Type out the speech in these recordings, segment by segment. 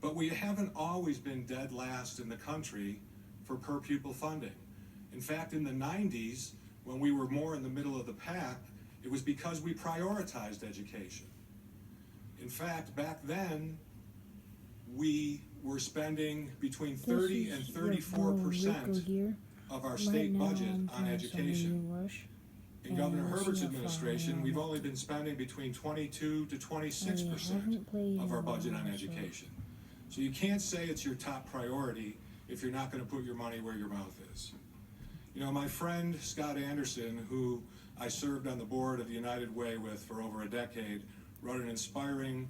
But we haven't always been dead last in the country for per pupil funding. In fact, in the 90s, when we were more in the middle of the pack, it was because we prioritized education. In fact, back then, we were spending between 30 and 34% of our state budget on education. In Governor Herbert's administration, we've only been spending between 22 to 26% of our budget on education. So you can't say it's your top priority if you're not going to put your money where your mouth is. You know, my friend Scott Anderson, who I served on the board of the United Way with for over a decade, wrote an inspiring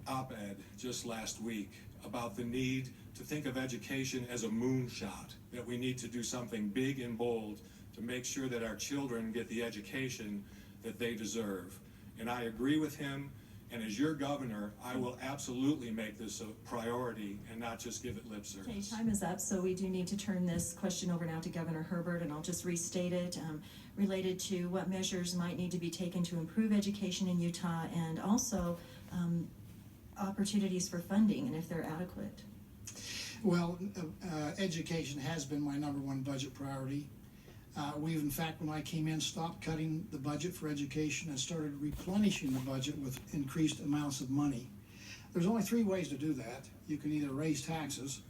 op-ed just last week about the need to think of education as a moonshot, that we need to do something big and bold to make sure that our children get the education that they deserve. And I agree with him, and as your governor, I will absolutely make this a priority and not just give it lip service. Okay, time is up, so we do need to turn this question over now to Governor Herbert, and I'll just restate it, related to what measures might need to be taken to improve education in Utah, and also opportunities for funding, and if they're adequate. Well, education has been my #1 budget priority. We've, in fact, when I came in, stopped cutting the budget for education and started replenishing the budget with increased amounts of money. There's only 3 ways to do that. You can either raise taxes,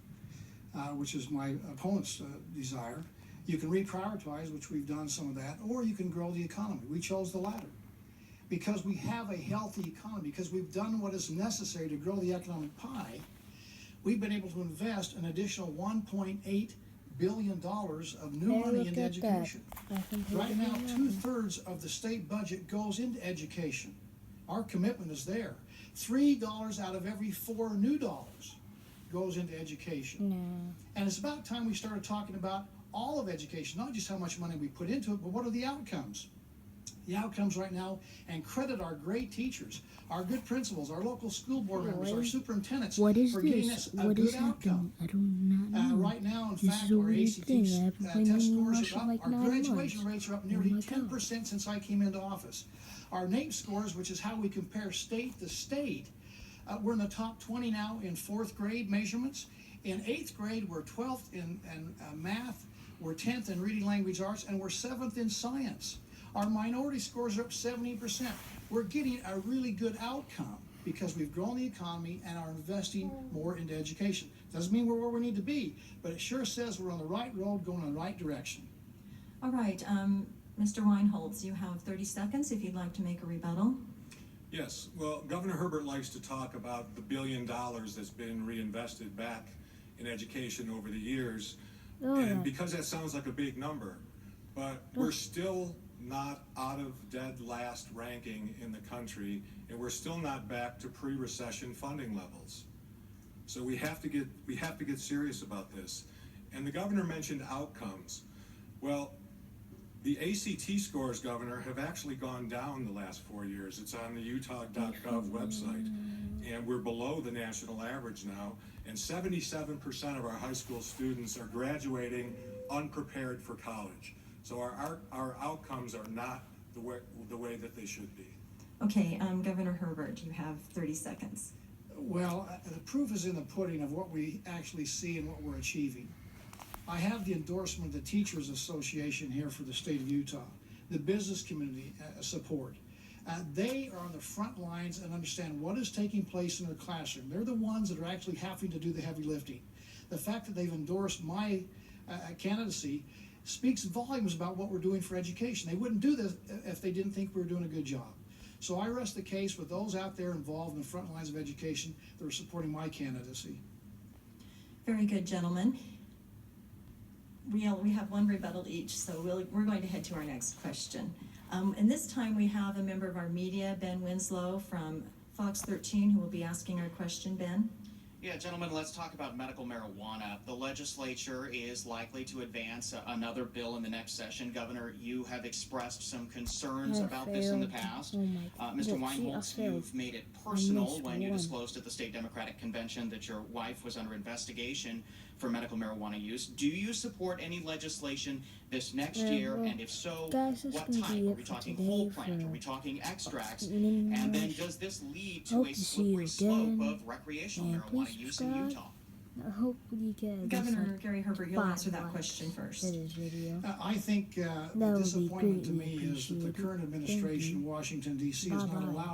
which is my opponent's desire. You can reprioritize, which we've done some of that, or you can grow the economy. We chose the latter. Because we have a healthy economy, because we've done what is necessary to grow the economic pie, we've been able to invest an additional $1.8 billion of new money into education. Right now, 2/3 of the state budget goes into education. Our commitment is there. $3 out of every 4 new dollars goes into education. And it's about time we started talking about all of education, not just how much money we put into it, but what are the outcomes? The outcomes right now, and credit our great teachers, our good principals, our local school board members, our superintendents for getting us a good outcome. I do not know. Right now, in This fact, is a our weird ACT thing. I've been test playing scores Rush are up. like Our 9 graduation months. rates are up Oh nearly my 10% since I came into office. Our NAEP scores, which is how we compare state to state, we're in the top 20 now in 4th grade measurements. In 8th grade, we're 12th in math, we're 10th in reading language arts, and we're 7th in science. Our minority scores are up 70%. We're getting a really good outcome because we've grown the economy and are investing more into education. Doesn't mean we're where we need to be, but it sure says we're on the right road, going in the right direction. All right, Mr. Weinholz, you have 30 seconds if you'd like to make a rebuttal. Yes, well, Governor Herbert likes to talk about the $1 billion that's been reinvested back in education over the years, and because that sounds like a big number, but we're still not out of dead last ranking in the country, and we're still not back to pre-recession funding levels. So we have to get serious about this. And the governor mentioned outcomes. Well, the ACT scores, Governor, have actually gone down the last 4 years. It's on the utah.gov website, and we're below the national average now, and 77% of our high school students are graduating unprepared for college. So our outcomes are not the way that they should be. Okay, Governor Herbert, you have 30 seconds. Well, the proof is in the pudding of what we actually see and what we're achieving. I have the endorsement of the Teachers Association here for the state of Utah, the business community support. They are on the front lines and understand what is taking place in their classroom. They're the ones that are actually having to do the heavy lifting. The fact that they've endorsed my candidacy speaks volumes about what we're doing for education. They wouldn't do this if they didn't think we were doing a good job. So I rest the case with those out there involved in the front lines of education that are supporting my candidacy. Very good, gentlemen. We have 1 rebuttal each, so we're going to head to our next question. And this time we have a member of our media, Ben Winslow from Fox 13, who will be asking our question. Ben? Yeah, gentlemen, let's talk about medical marijuana. The legislature is likely to advance another bill in the next session. Governor, you have expressed some concerns about this in the past. Mr. Weinholz, you've made it personal when you disclosed at the State Democratic Convention that your wife was under investigation for medical marijuana use. Do you support any legislation this next year? well, And if so, guys, that's what gonna type? be Are it we for talking today whole plant? for Are we talking extracts? Minnion And then Rush. does this lead to Hope a to see you slippery slope again, of recreational and marijuana please use in subscribe. Utah? I hope you get Governor Gary Herbert, you'll 5 answer that likes question first. to this video. I think That the would be disappointment to greatly me is that the appreciated. current Thank administration you. in Washington DC is not Bye-bye. allowed